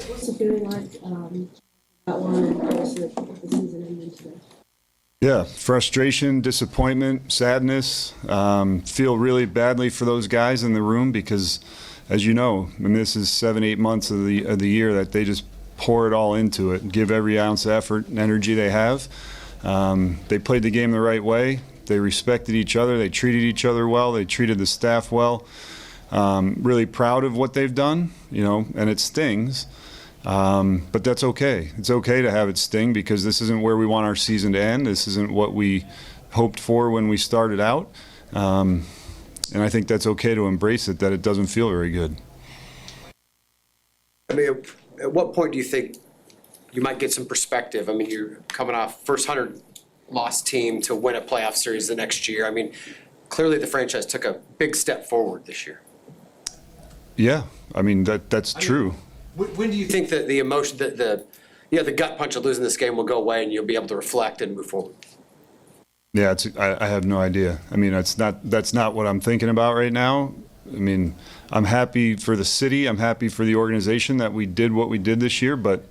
What's the feeling like that one and the season ending today? Yeah, frustration, disappointment, sadness. Feel really badly for those guys in the room because, as you know, and this is 7-8 months of the year that they just pour it all into it, give every ounce of effort and energy they have. They played the game the right way. They respected each other. They treated each other well. They treated the staff well. Really proud of what they've done, and it stings. But that's okay. It's okay to have it sting because this isn't where we want our season to end. This isn't what we hoped for when we started out. And I think that's okay to embrace it, that it doesn't feel very good. I mean, at what point do you think you might get some perspective? I mean, you're coming off first 100-loss team to win a playoff series the next year. I mean, clearly the franchise took a big step forward this year. Yeah, I mean, that's true. When do you think that the emotion, the gut punch of losing this game will go away and you'll be able to reflect and move forward? Yeah, I have no idea. I mean, that's not what I'm thinking about right now. I mean, I'm happy for the city. I'm happy for the organization that we did what we did this year. But,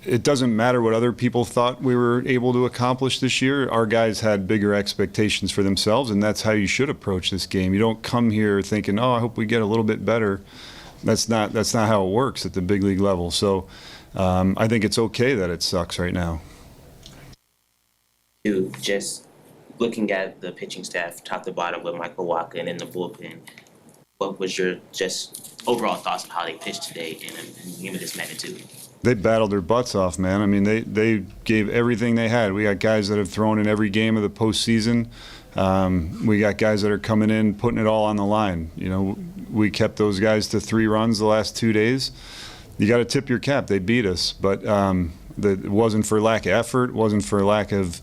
it doesn't matter what other people thought we were able to accomplish this year. Our guys had bigger expectations for themselves, and that's how you should approach this game. You don't come here thinking, oh, I hope we get a little bit better. That's not how it works at the big league level. So I think it's okay that it sucks right now. Just looking at the pitching staff, top to bottom, with Michael Walker and in the bullpen, what was your just overall thoughts on how they pitched today in a game of this magnitude? They battled their butts off, man. I mean, they gave everything they had. We got guys that have thrown in every game of the postseason. We got guys that are coming in, putting it all on the line. We kept those guys to 3 runs the last 2 days. You got to tip your cap. They beat us, but it wasn't for lack of effort. It wasn't for lack of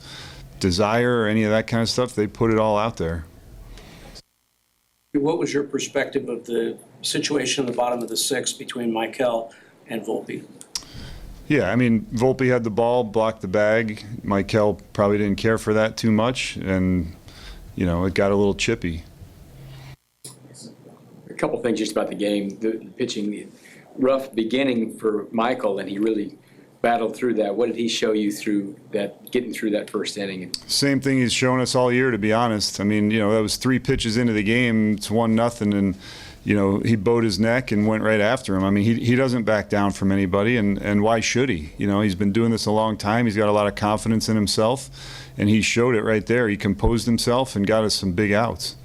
desire or any of that kind of stuff. They put it all out there. What was your perspective of the situation in the bottom of the 6th between Michael and Volpe? Yeah, I mean, Volpe had the ball, blocked the bag. Michael probably didn't care for that too much, and, it got a little chippy. A couple things just about the game. The pitching, the rough beginning for Michael, and he really battled through that. What did he show you through that, getting through that first inning? Same thing he's shown us all year, to be honest. I mean, that was 3 pitches into the game. It's 1-0, and he bowed his neck and went right after him. I mean, he doesn't back down from anybody, and why should he? He's been doing this a long time. He's got a lot of confidence in himself, and he showed it right there. He composed himself and got us some big outs.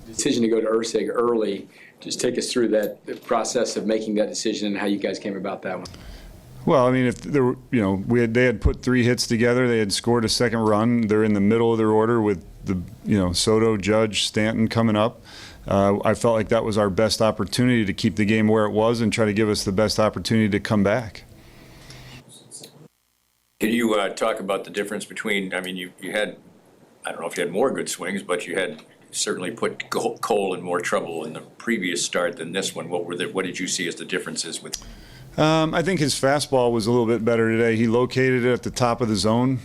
The decision to go to Ursig early, just take us through that process of making that decision and how you guys came about that one. Well, I mean, if there were, they had put 3 hits together. They had scored a second run. They're in the middle of their order with Soto, Judge, Stanton coming up. I felt like that was our best opportunity to keep the game where it was and try to give us the best opportunity to come back. Can you talk about the difference between, I mean, you had, I don't know if you had more good swings, but you had certainly put Cole in more trouble in the previous start than this one. What did you see as the differences with? I think his fastball was a little bit better today. He located it at the top of the zone,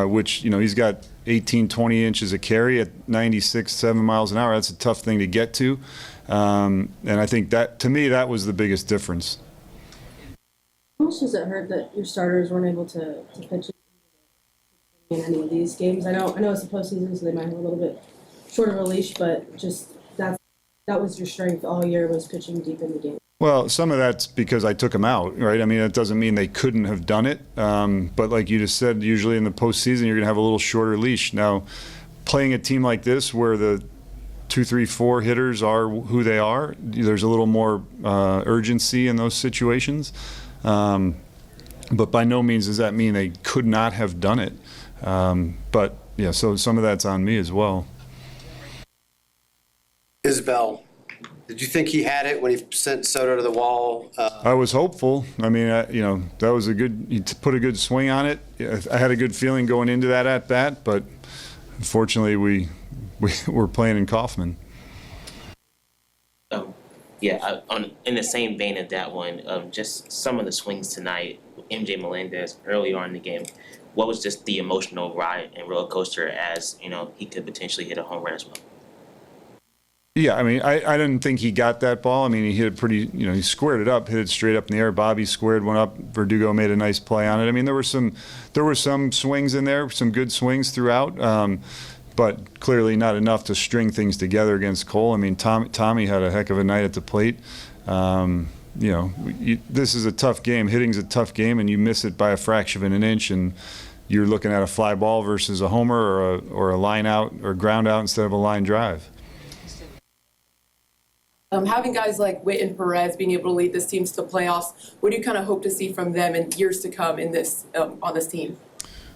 which, he's got 18, 20 inches of carry at 96, 7 miles an hour. That's a tough thing to get to. And I think that, to me, that was the biggest difference. How much does it hurt that your starters weren't able to pitch in any of these games? I know it's the postseason, so they might have a little bit shorter of a leash, but just that was your strength all year, was pitching deep in the game. Well, some of that's because I took them out, right? I mean, it doesn't mean they couldn't have done it. But like you just said, usually in the postseason, you're going to have a little shorter leash. Now, playing a team like this where the 2, 3, 4 hitters are who they are, there's a little more urgency in those situations. But by no means does that mean they could not have done it. But, yeah, so some of that's on me as well. Isbell, did you think he had it when he sent Soto to the wall? I was hopeful. I mean, that was he put a good swing on it. I had a good feeling going into that at bat, but unfortunately we were playing in Kaufman. In the same vein of that one, just some of the swings tonight, MJ Melendez early on in the game, what was just the emotional ride and roller coaster as, he could potentially hit a home run as well? Yeah, I mean, I didn't think he got that ball. I mean, he hit it pretty, he squared it up, hit it straight up in the air. Bobby squared one up. Verdugo made a nice play on it. I mean, there were some swings in there, some good swings throughout, but clearly not enough to string things together against Cole. I mean, Tommy had a heck of a night at the plate. This is a tough game. Hitting's a tough game, and you miss it by a fraction of an inch, and you're looking at a fly ball versus a homer or a line out or ground out instead of a line drive. Having guys like Witt and Perez being able to lead this team to the playoffs, what do you kind of hope to see from them in years to come in this on this team?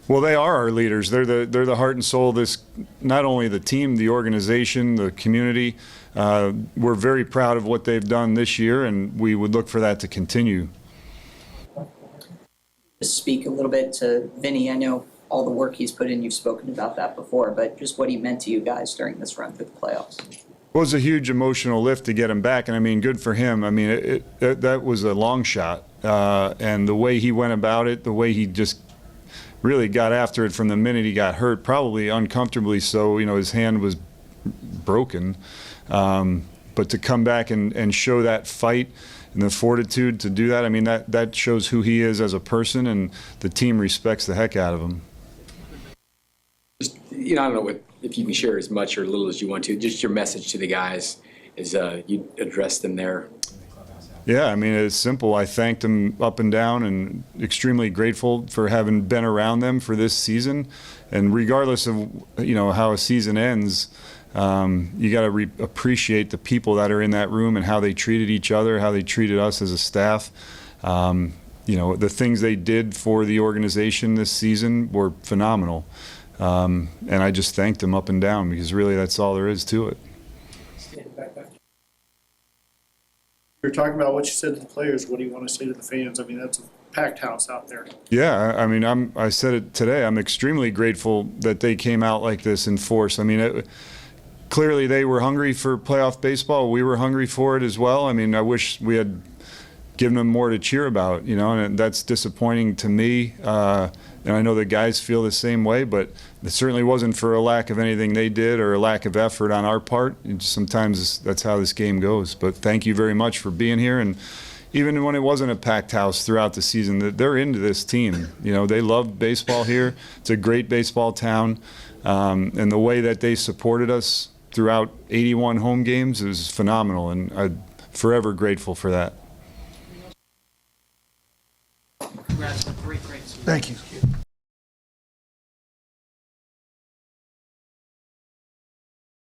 Well, they are our leaders. They're the heart and soul of this, not only the team, the organization, the community. We're very proud of what they've done this year, and we would look for that to continue. Just speak a little bit to Vinny. I know all the work he's put in, you've spoken about that before, but just what he meant to you guys during this run through the playoffs. Well, it was a huge emotional lift to get him back, and I mean, good for him. I mean, that was a long shot, and the way he went about it, the way he just really got after it from the minute he got hurt, probably uncomfortably so. His hand was broken, but to come back and show that fight and the fortitude to do that, I mean, that shows who he is as a person, and the team respects the heck out of him. Just, I don't know if you can share as much or little as you want to, just your message to the guys as you address them there. Yeah, I mean, it's simple. I thanked them up and down and extremely grateful for having been around them for this season. And regardless of, how a season ends, you got to appreciate the people that are in that room and how they treated each other, how they treated us as a staff. The things they did for the organization this season were phenomenal. And I just thanked them up and down because really that's all there is to it. You're talking about what you said to the players. What do you want to say to the fans? I mean, that's a packed house out there. Yeah, I mean, I said it today. I'm extremely grateful that they came out like this in force. I mean, clearly they were hungry for playoff baseball. We were hungry for it as well. I mean, I wish we had given them more to cheer about, and that's disappointing to me. And I know the guys feel the same way, but it certainly wasn't for a lack of anything they did or a lack of effort on our part. Sometimes that's how this game goes. But thank you very much for being here. And even when it wasn't a packed house throughout the season, they're into this team. They love baseball here. It's a great baseball town. And the way that they supported us throughout 81 home games is phenomenal. And I'm forever grateful for that. Congrats on a great season. Thank you.